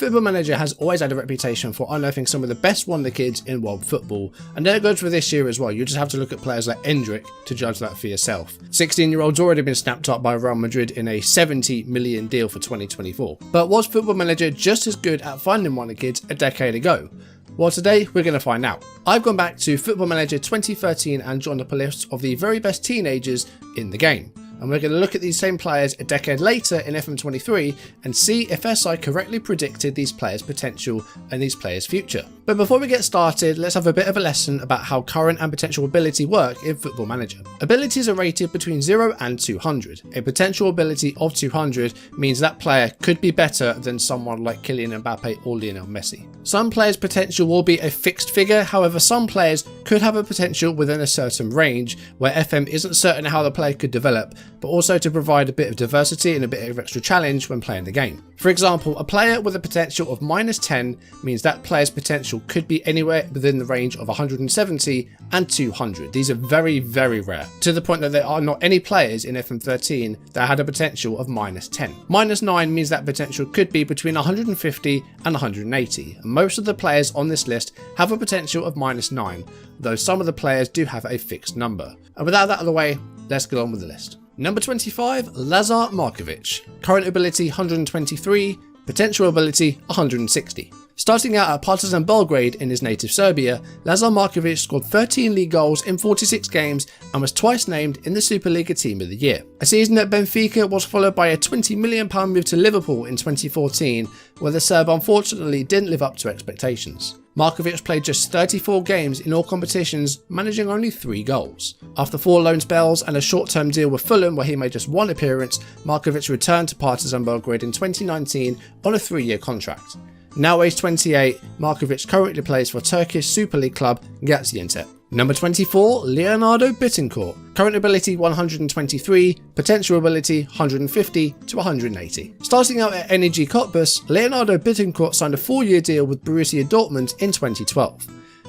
Football Manager has always had a reputation for unearthing some of the best Wonderkids in world football, and there it goes for this year as well. You just have to look at players like Endrick to judge that for yourself. 16-year-old's already been snapped up by Real Madrid in a 70 million deal for 2024. But was Football Manager just as good at finding Wonderkids a decade ago? Well, today we're going to find out. I've gone back to Football Manager 2013 and drawn up a list of the very best teenagers in the game. And we're going to look at these same players a decade later in FM13 and see if SI correctly predicted these players' potential and these players' future. But before we get started, let's have a bit of a lesson about how current and potential ability work in Football Manager. Abilities are rated between 0 and 200. A potential ability of 200 means that player could be better than someone like Kylian Mbappe or Lionel Messi. Some players' potential will be a fixed figure, however some players could have a potential within a certain range where FM isn't certain how the player could develop, but also to provide a bit of diversity and a bit of extra challenge when playing the game. For example, a player with a potential of -10 means that player's potential could be anywhere within the range of 170 and 200. These are very, very rare, to the point that there are not any players in FM13 that had a potential of -10. -9 means that potential could be between 150 and 180, and most of the players on this list have a potential of -9, though some of the players do have a fixed number. And with that out of the way, let's get on with the list. Number 25, Lazar Markovic. Current ability 123, potential ability 160. Starting out at Partizan Belgrade in his native Serbia, Lazar Markovic scored 13 league goals in 46 games and was twice named in the Superliga Team of the Year. A season at Benfica was followed by a £20 million move to Liverpool in 2014, where the Serb unfortunately didn't live up to expectations. Markovic played just 34 games in all competitions, managing only 3 goals. After 4 loan spells and a short-term deal with Fulham where he made just 1 appearance, Markovic returned to Partizan Belgrade in 2019 on a 3-year contract. Now aged 28, Markovic currently plays for Turkish Super League club Gaziantep. Number 24, Leonardo Bittencourt. Current ability 123, potential ability 150 to 180. Starting out at Energy Cottbus, Leonardo Bittencourt signed a 4-year deal with Borussia Dortmund in 2012.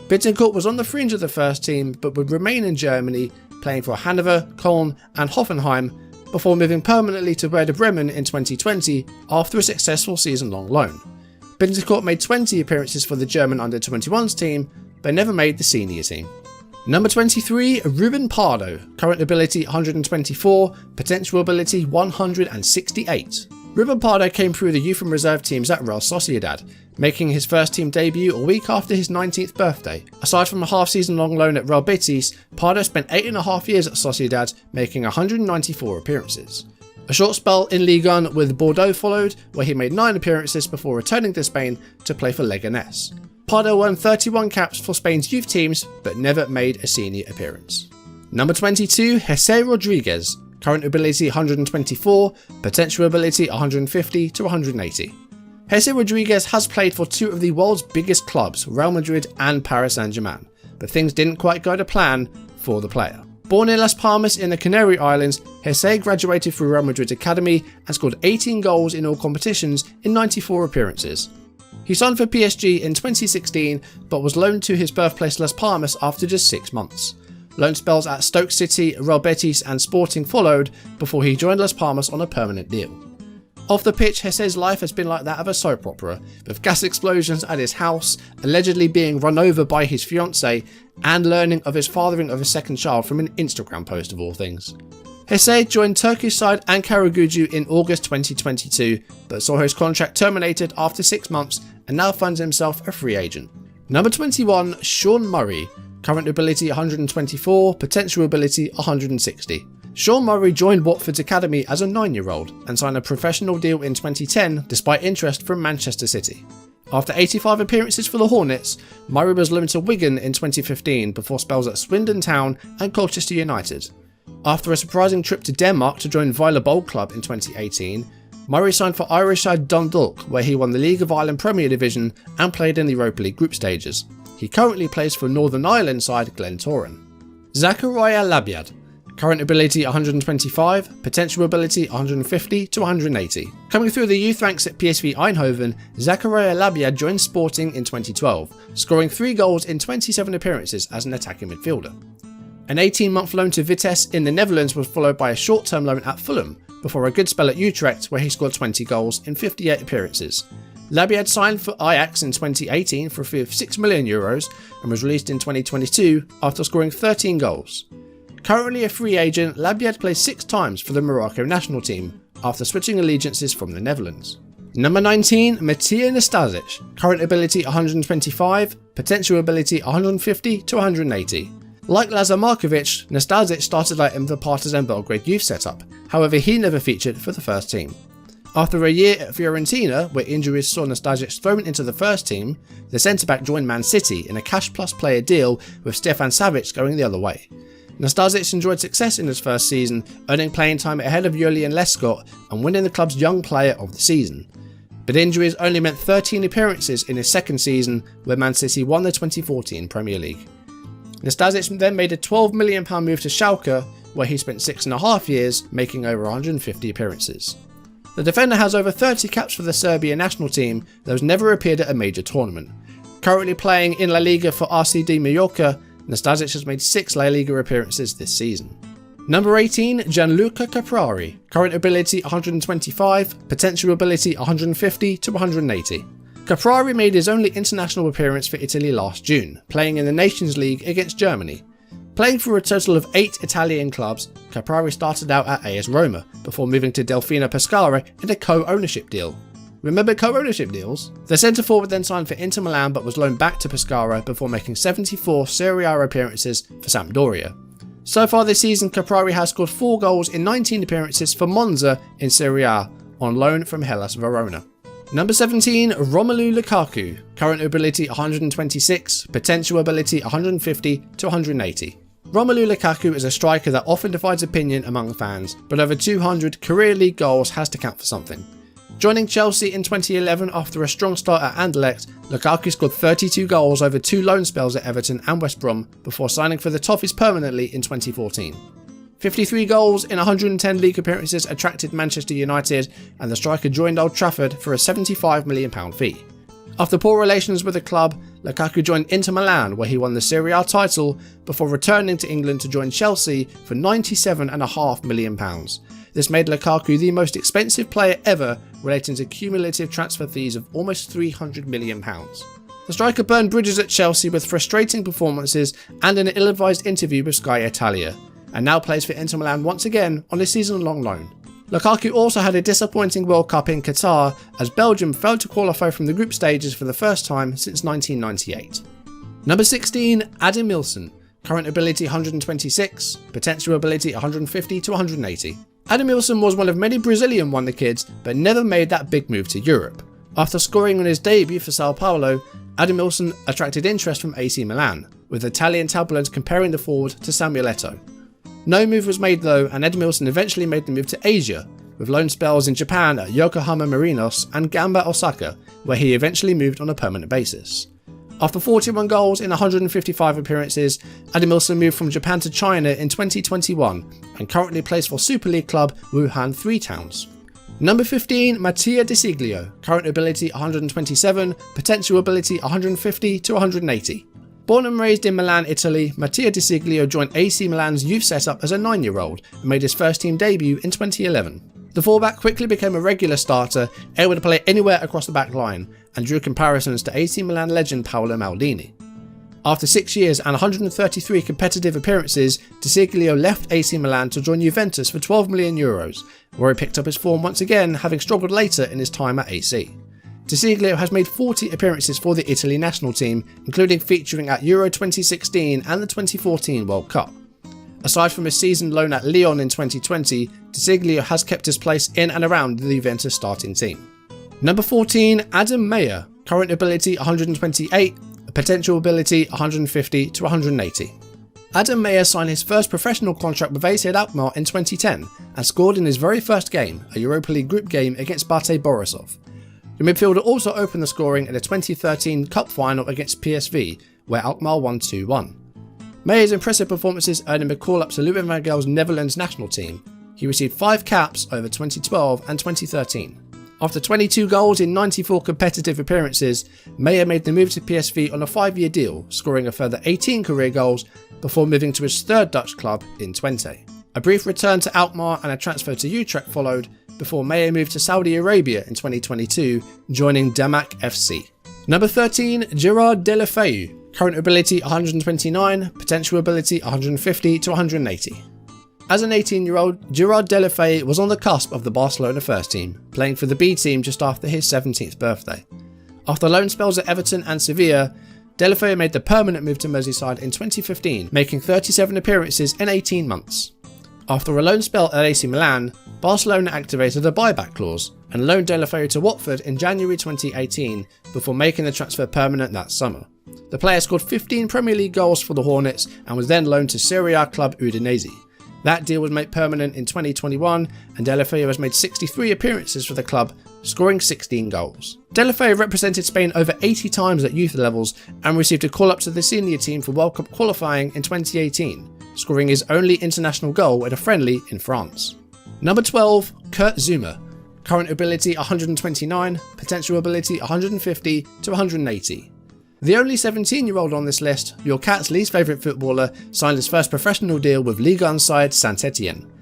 Bittencourt was on the fringe of the first team but would remain in Germany, playing for Hannover, Köln and Hoffenheim, before moving permanently to Werder Bremen in 2020 after a successful season-long loan. Bittencourt made 20 appearances for the German under-21s team, but never made the senior team. Number 23, Ruben Pardo. Current ability 124, potential ability 168. Ruben Pardo came through the youth and reserve teams at Real Sociedad, making his first team debut a week after his 19th birthday. Aside from a half-season long loan at Real Betis, Pardo spent 8.5 years at Sociedad, making 194 appearances. A short spell in Ligue 1 with Bordeaux followed, where he made 9 appearances before returning to Spain to play for Leganés. Pardo won 31 caps for Spain's youth teams, but never made a senior appearance. Number 22, Jose Rodriguez. Current ability 124, potential ability 150 to 180. Jose Rodriguez has played for 2 of the world's biggest clubs, Real Madrid and Paris Saint-Germain, but things didn't quite go to plan for the player. Born in Las Palmas in the Canary Islands, Jose graduated through Real Madrid's academy and scored 18 goals in all competitions in 94 appearances. He signed for PSG in 2016 but was loaned to his birthplace Las Palmas after just 6 months. Loan spells at Stoke City, Real Betis and Sporting followed before he joined Las Palmas on a permanent deal. Off the pitch, Jose's life has been like that of a soap opera, with gas explosions at his house, allegedly being run over by his fiancée, and learning of his fathering of his second child from an Instagram post of all things. Jose joined Turkish side Ankaragucu in August 2022, but saw his contract terminated after 6 months and now finds himself a free agent. Number 21, Sean Murray. Current ability 124, potential ability 160. Sean Murray joined Watford's academy as a 9-year-old and signed a professional deal in 2010 despite interest from Manchester City. After 85 appearances for the Hornets, Murray was loaned to Wigan in 2015 before spells at Swindon Town and Colchester United. After a surprising trip to Denmark to join Vejle Bold Club in 2018, Murray signed for Irish side Dundalk, where he won the League of Ireland Premier Division and played in the Europa League group stages. He currently plays for Northern Ireland side Glentoran. Zakaria Labiad. Current ability 125, potential ability 150 to 180. Coming through the youth ranks at PSV Eindhoven, Zakaria Labiad joined Sporting in 2012, scoring 3 goals in 27 appearances as an attacking midfielder. An 18-month loan to Vitesse in the Netherlands was followed by a short-term loan at Fulham, before a good spell at Utrecht where he scored 20 goals in 58 appearances. Labiad signed for Ajax in 2018 for a fee of €6 million and was released in 2022 after scoring 13 goals. Currently a free agent, Labiad plays 6 times for the Morocco national team after switching allegiances from the Netherlands. Number 19, Matija Nastasic, current ability 125, potential ability 150 to 180. Like Lazar Markovic, Nastasic started out in the Partizan Belgrade youth setup, however he never featured for the first team. After a year at Fiorentina, where injuries saw Nastasic thrown into the first team, the centre-back joined Man City in a cash-plus player deal with Stefan Savic going the other way. Nastasic enjoyed success in his first season, earning playing time ahead of Julian Lescott and winning the club's Young Player of the Season. But injuries only meant 13 appearances in his second season, where Man City won the 2014 Premier League. Nastasic then made a £12 million move to Schalke, where he spent 6.5 years, making over 150 appearances. The defender has over 30 caps for the Serbia national team, though has never appeared at a major tournament. Currently playing in La Liga for RCD Mallorca, Nastasic has made 6 La Liga appearances this season. Number 18, Gianluca Caprari, current ability 125, potential ability 150 to 180. Caprari made his only international appearance for Italy last June, playing in the Nations League against Germany. Playing for a total of 8 Italian clubs, Caprari started out at AS Roma, before moving to Delfino Pescara in a co-ownership deal. Remember co-ownership deals? The centre-forward then signed for Inter Milan but was loaned back to Pescara before making 74 Serie A appearances for Sampdoria. So far this season, Caprari has scored 4 goals in 19 appearances for Monza in Serie A, on loan from Hellas Verona. Number 17, Romelu Lukaku, current ability 126, potential ability 150 to 180. Romelu Lukaku is a striker that often divides opinion among fans, but over 200 career league goals has to count for something. Joining Chelsea in 2011 after a strong start at Anderlecht, Lukaku scored 32 goals over 2 loan spells at Everton and West Brom before signing for the Toffees permanently in 2014. 53 goals in 110 league appearances attracted Manchester United, and the striker joined Old Trafford for a £75 million fee. After poor relations with the club, Lukaku joined Inter Milan, where he won the Serie A title before returning to England to join Chelsea for £97.5 million. This made Lukaku the most expensive player ever, relating to cumulative transfer fees of almost £300 million. The striker burned bridges at Chelsea with frustrating performances and an ill-advised interview with Sky Italia, and now plays for Inter Milan once again on a season-long loan. Lukaku also had a disappointing World Cup in Qatar, as Belgium failed to qualify from the group stages for the first time since 1998. Number 16, Adam Ilson, current ability 126, potential ability 150 to 180. Adam Ilson was one of many Brazilian Wonderkids, but never made that big move to Europe. After scoring on his debut for Sao Paulo, Adam Ilson attracted interest from AC Milan, with Italian tabloids comparing the forward to Samuel Eto'o. No move was made though, and Edmilson eventually made the move to Asia, with loan spells in Japan at Yokohama Marinos and Gamba Osaka, where he eventually moved on a permanent basis. After 41 goals in 155 appearances, Edmilson moved from Japan to China in 2021 and currently plays for Super League club Wuhan Three Towns. Number 15, Mattia Di Siglio, current ability 127, potential ability 150 to 180. Born and raised in Milan, Italy, Mattia Di Siglio joined AC Milan's youth setup as a 9-year-old and made his first team debut in 2011. The fullback quickly became a regular starter, able to play anywhere across the back line, and drew comparisons to AC Milan legend Paolo Maldini. After 6 years and 133 competitive appearances, Di Siglio left AC Milan to join Juventus for €12 million, where he picked up his form once again, having struggled later in his time at AC. Di Siglio has made 40 appearances for the Italy national team, including featuring at Euro 2016 and the 2014 World Cup. Aside from his season loan at Lyon in 2020, Di Siglio has kept his place in and around the Juventus starting team. Number 14, Adam Meyer, current ability 128, potential ability 150 to 180. Adam Meyer signed his first professional contract with AZ Alkmaar in 2010 and scored in his very first game, a Europa League group game against Bate Borisov. The midfielder also opened the scoring at the 2013 Cup final against PSV, where Alkmaar won 2-1. Meyer's impressive performances earned him a call-up to Louis van Gaal's Netherlands national team. He received 5 caps over 2012 and 2013. After 22 goals in 94 competitive appearances, Meyer made the move to PSV on a 5-year deal, scoring a further 18 career goals before moving to his third Dutch club in Twente. A brief return to Alkmaar and a transfer to Utrecht followed, before Meyer moved to Saudi Arabia in 2022, joining Damak FC. Number 13, Gerard Deulofeu. Current ability 129, potential ability 150 to 180. As an 18-year-old, Gerard Deulofeu was on the cusp of the Barcelona first team, playing for the B team just after his 17th birthday. After loan spells at Everton and Sevilla, Deulofeu made the permanent move to Merseyside in 2015, making 37 appearances in 18 months. After a loan spell at AC Milan, Barcelona activated a buyback clause and loaned Deulofeu to Watford in January 2018 before making the transfer permanent that summer. The player scored 15 Premier League goals for the Hornets and was then loaned to Serie A club Udinese. That deal was made permanent in 2021 and Deulofeu has made 63 appearances for the club, scoring 16 goals. Deulofeu represented Spain over 80 times at youth levels and received a call-up to the senior team for World Cup qualifying in 2018, scoring his only international goal at a friendly in France. Number 12, Kurt Zouma. Current ability 129, potential ability 150 to 180. The only 17-year-old on this list, your cat's least favourite footballer, signed his first professional deal with Ligue 1 side Saint-Etienne.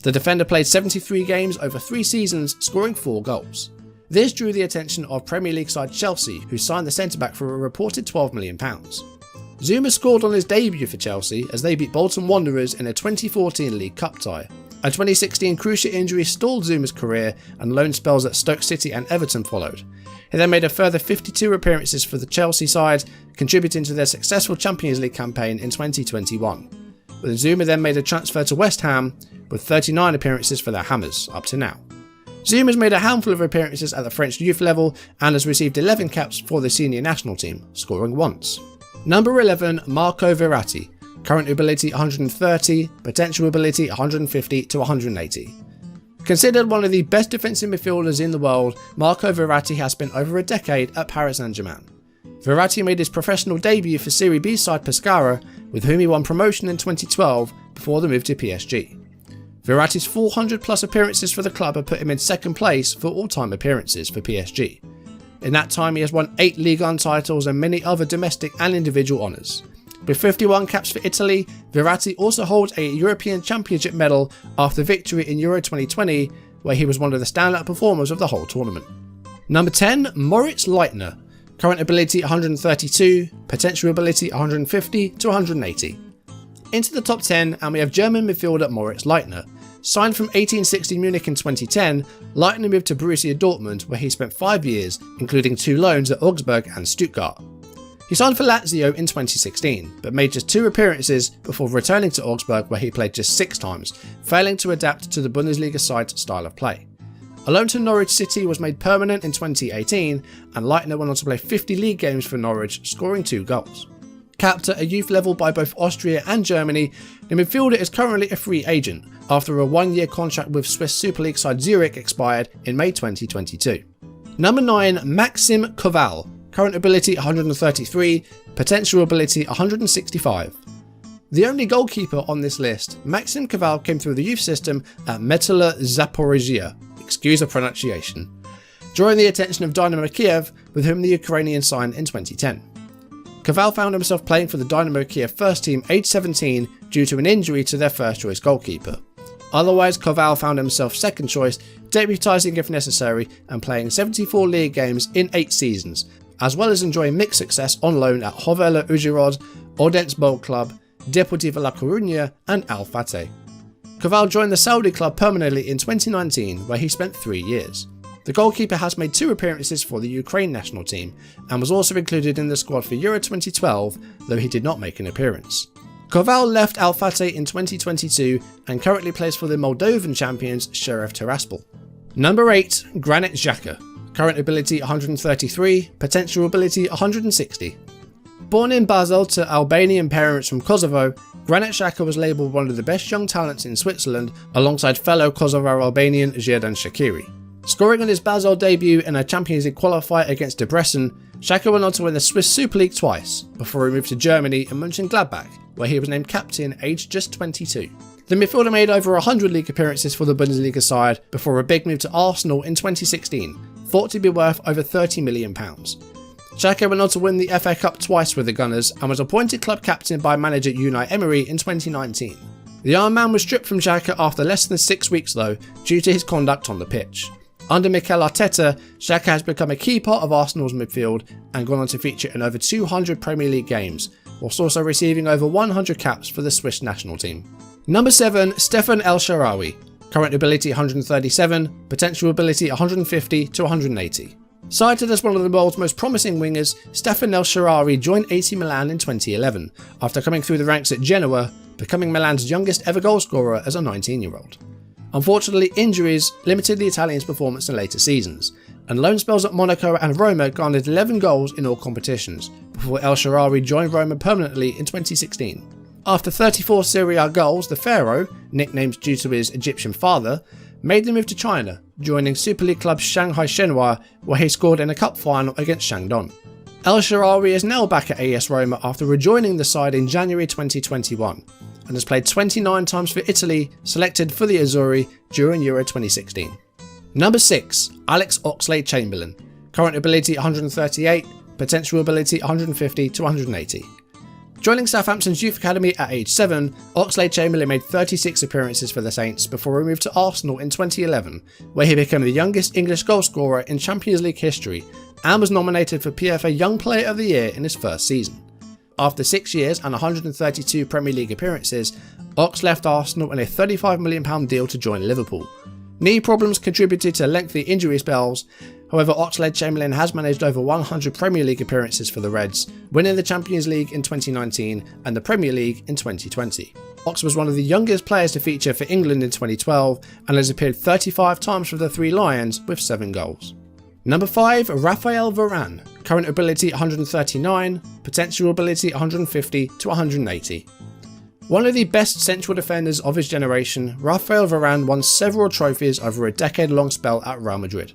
The defender played 73 games over 3 seasons, scoring 4 goals. This drew the attention of Premier League side Chelsea, who signed the centre-back for a reported £12 million. Zouma scored on his debut for Chelsea as they beat Bolton Wanderers in a 2014 League Cup tie. A 2016 cruciate injury stalled Zouma's career and loan spells at Stoke City and Everton followed. He then made a further 52 appearances for the Chelsea side, contributing to their successful Champions League campaign in 2021. But Zouma then made a transfer to West Ham, with 39 appearances for their Hammers up to now. Zouma's made a handful of appearances at the French youth level and has received 11 caps for the senior national team, scoring once. Number 11, Marco Verratti. Current ability 130, potential ability 150 to 180. Considered one of the best defensive midfielders in the world, Marco Verratti has spent over a decade at Paris Saint-Germain. Verratti made his professional debut for Serie B side Pescara, with whom he won promotion in 2012 before the move to PSG. Verratti's 400 plus appearances for the club have put him in second place for all-time appearances for PSG. In that time he has won 8 Ligue 1 titles and many other domestic and individual honours. With 51 caps for Italy, Verratti also holds a European Championship medal after victory in Euro 2020, where he was one of the standout performers of the whole tournament. Number 10, Moritz Leitner. Current ability 132, potential ability 150 to 180. Into the top 10 and we have German midfielder Moritz Leitner. Signed from 1860 Munich in 2010, Leitner moved to Borussia Dortmund where he spent 5 years, including 2 loans at Augsburg and Stuttgart. He signed for Lazio in 2016, but made just 2 appearances before returning to Augsburg where he played just 6 times, failing to adapt to the Bundesliga side's style of play. A loan to Norwich City was made permanent in 2018, and Leitner went on to play 50 league games for Norwich, scoring 2 goals. Capped at a youth level by both Austria and Germany, the midfielder is currently a free agent after a 1-year contract with Swiss Super League side Zurich expired in May 2022. Number 9, Maxim Koval. Current ability 133, potential ability 165. The only goalkeeper on this list, Maxim Koval came through the youth system at Metalurh Zaporizhia, excuse the pronunciation, drawing the attention of Dynamo Kiev, with whom the Ukrainian signed in 2010. Koval found himself playing for the Dynamo Kiev first team age 17 due to an injury to their first choice goalkeeper. Otherwise, Koval found himself second choice, debutising if necessary and playing 74 league games in 8 seasons, as well as enjoying mixed success on loan at Hovella Užhorod, Odense Bold Club, Deportivo La Coruña and Al Fateh. Koval joined the Saudi club permanently in 2019 where he spent 3 years. The goalkeeper has made 2 appearances for the Ukraine national team and was also included in the squad for Euro 2012, though he did not make an appearance. Koval left Al Fateh in 2022 and currently plays for the Moldovan champions Sheriff Tiraspol. Number 8, Granit Xhaka. Current ability 133, potential ability 160. Born in Basel to Albanian parents from Kosovo, Granit Xhaka was labelled one of the best young talents in Switzerland alongside fellow Kosovo-Albanian Xherdan Shaqiri. Scoring on his Basel debut in a Champions League qualifier against Debrecen, Xhaka went on to win the Swiss Super League twice, before he moved to Germany and Mönchengladbach, where he was named captain aged just 22. The midfielder made over 100 league appearances for the Bundesliga side before a big move to Arsenal in 2016, thought to be worth over £30 million. Xhaka went on to win the FA Cup twice with the Gunners and was appointed club captain by manager Unai Emery in 2019. The Iron Man was stripped from Xhaka after less than 6 weeks though, due to his conduct on the pitch. Under Mikel Arteta, Xhaka has become a key part of Arsenal's midfield and gone on to feature in over 200 Premier League games, whilst also receiving over 100 caps for the Swiss national team. Number 7, Stefan El Shaarawy. Current ability 137, potential ability 150 to 180. Cited as one of the world's most promising wingers, Stefan El Shaarawy joined AC Milan in 2011, after coming through the ranks at Genoa, becoming Milan's youngest ever goalscorer as a 19-year-old. Unfortunately, injuries limited the Italian's performance in later seasons, and loan spells at Monaco and Roma garnered 11 goals in all competitions, before El Shaarawy joined Roma permanently in 2016. After 34 Serie A goals, the Pharaoh, nicknamed due to his Egyptian father, made the move to China, joining Super League club Shanghai Shenhua, where he scored in a cup final against Shandong. El Shaarawy is now back at AS Roma after rejoining the side in January 2021, and has played 29 times for Italy, selected for the Azzurri during Euro 2016. Number 6, Alex Oxlade-Chamberlain. Current ability 138, potential ability 150 to 180. Joining Southampton's youth academy at age 7, Oxlade-Chamberlain made 36 appearances for the Saints before he moved to Arsenal in 2011, where he became the youngest English goalscorer in Champions League history and was nominated for PFA Young Player of the Year in his first season. After 6 years and 132 Premier League appearances, Ox left Arsenal in a £35 million deal to join Liverpool. Knee problems contributed to lengthy injury spells. However, Oxlade-Chamberlain has managed over 100 Premier League appearances for the Reds, winning the Champions League in 2019 and the Premier League in 2020. Ox was one of the youngest players to feature for England in 2012 and has appeared 35 times for the Three Lions with 7 goals. Number 5, Raphael Varane. Current ability 139, potential ability 150 to 180. One of the best central defenders of his generation, Raphael Varane won several trophies over a decade-long spell at Real Madrid.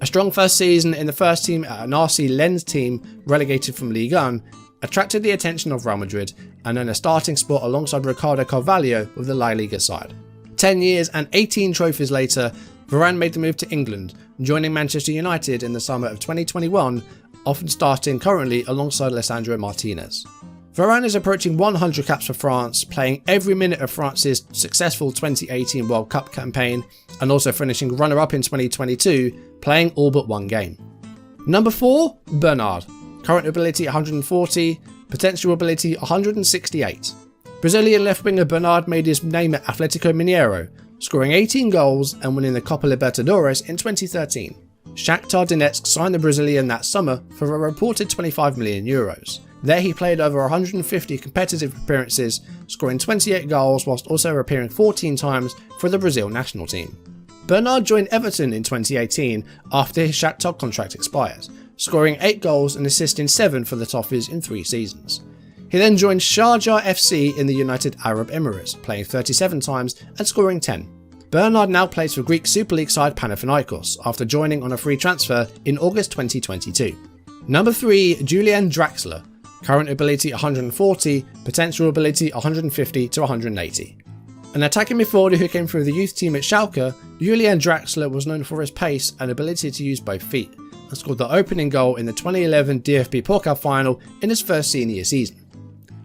A strong first season in the first team at an RC Lens team relegated from Ligue 1 attracted the attention of Real Madrid and earned a starting spot alongside Ricardo Carvalho with the La Liga side. 10 years and 18 trophies later, Varane made the move to England, joining Manchester United in the summer of 2021, often starting currently alongside Lisandro Martinez. Varane is approaching 100 caps for France, playing every minute of France's successful 2018 World Cup campaign, and also finishing runner-up in 2022, playing all but one game. Number 4, Bernard. Current ability 140, potential ability 168. Brazilian left-winger Bernard made his name at Atlético Mineiro, scoring 18 goals and winning the Copa Libertadores in 2013. Shakhtar Donetsk signed the Brazilian that summer for a reported €25 million. There he played over 150 competitive appearances, scoring 28 goals whilst also appearing 14 times for the Brazil national team. Bernard joined Everton in 2018 after his Shakhtar contract expired, scoring 8 goals and assisting 7 for the Toffees in 3 seasons. He then joined Sharjah FC in the United Arab Emirates, playing 37 times and scoring 10. Bernard now plays for Greek Super League side Panathinaikos after joining on a free transfer in August 2022. Number 3, Julian Draxler. Current ability 140, potential ability 150 to 180. An attacking midfielder who came through the youth team at Schalke, Julian Draxler was known for his pace and ability to use both feet, and scored the opening goal in the 2011 DFB Pokal final in his first senior season.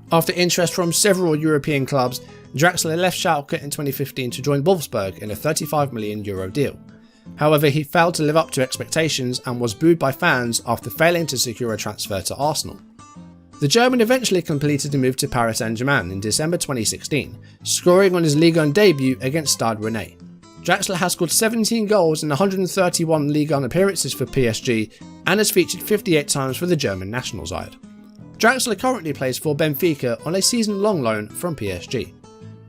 After interest from several European clubs, Draxler left Schalke in 2015 to join Wolfsburg in a €35 million deal. However, he failed to live up to expectations and was booed by fans after failing to secure a transfer to Arsenal. The German eventually completed a move to Paris Saint-Germain in December 2016, scoring on his Ligue 1 debut against Stade Rennais. Draxler has scored 17 goals in 131 Ligue 1 appearances for PSG and has featured 58 times for the German national side. Draxler currently plays for Benfica on a season-long loan from PSG.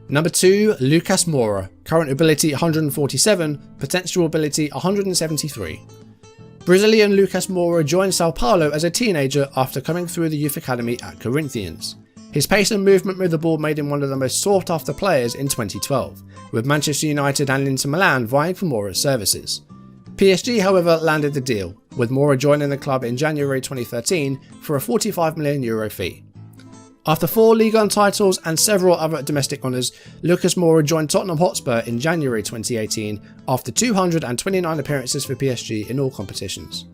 Number 2, Lucas Moura. Current ability 147, potential ability 173. Brazilian Lucas Moura joined Sao Paulo as a teenager after coming through the youth academy at Corinthians. His pace and movement with the ball made him one of the most sought-after players in 2012, with Manchester United and Inter Milan vying for Moura's services. PSG, however, landed the deal, with Moura joining the club in January 2013 for a €45 million fee. After 4 Ligue 1 titles and several other domestic honours, Lucas Moura joined Tottenham Hotspur in January 2018 after 229 appearances for PSG in all competitions.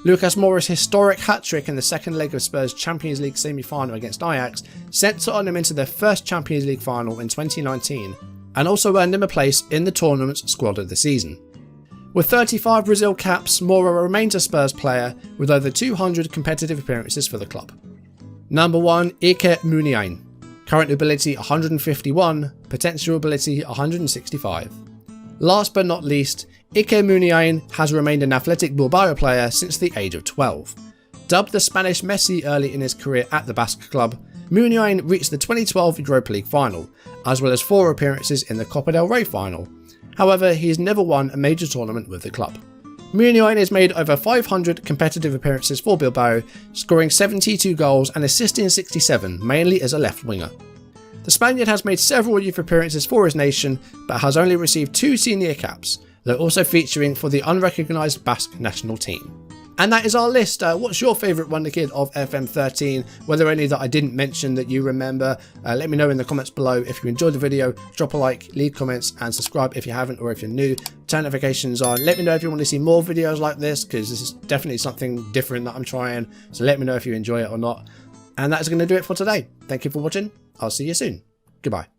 Lucas Moura's historic hat-trick in the second leg of Spurs' Champions League semi-final against Ajax sent Tottenham into their first Champions League final in 2019 and also earned him a place in the tournament's squad of the season. With 35 Brazil caps, Moura remains a Spurs player with over 200 competitive appearances for the club. Number 1, Ike Muniain. Current ability 151, potential ability 165. Last but not least, Ike Muniain has remained an Athletic Bilbao player since the age of 12. Dubbed the Spanish Messi early in his career at the Basque club, Muniain reached the 2012 Europa League final, as well as 4 appearances in the Copa del Rey final. However, he has never won a major tournament with the club. Muniain has made over 500 competitive appearances for Bilbao, scoring 72 goals and assisting 67, mainly as a left winger. The Spaniard has made several youth appearances for his nation, but has only received 2 senior caps, though also featuring for the unrecognised Basque national team. And that is our list. What's your favourite Wonder Kid of FM13? Were there any that I didn't mention that you remember? Let me know in the comments below. If you enjoyed the video, drop a like, leave comments and subscribe if you haven't, or if you're new, turn notifications on. Let me know if you want to see more videos like this, because this is definitely something different that I'm trying. So let me know if you enjoy it or not. And that is going to do it for today. Thank you for watching. I'll see you soon. Goodbye.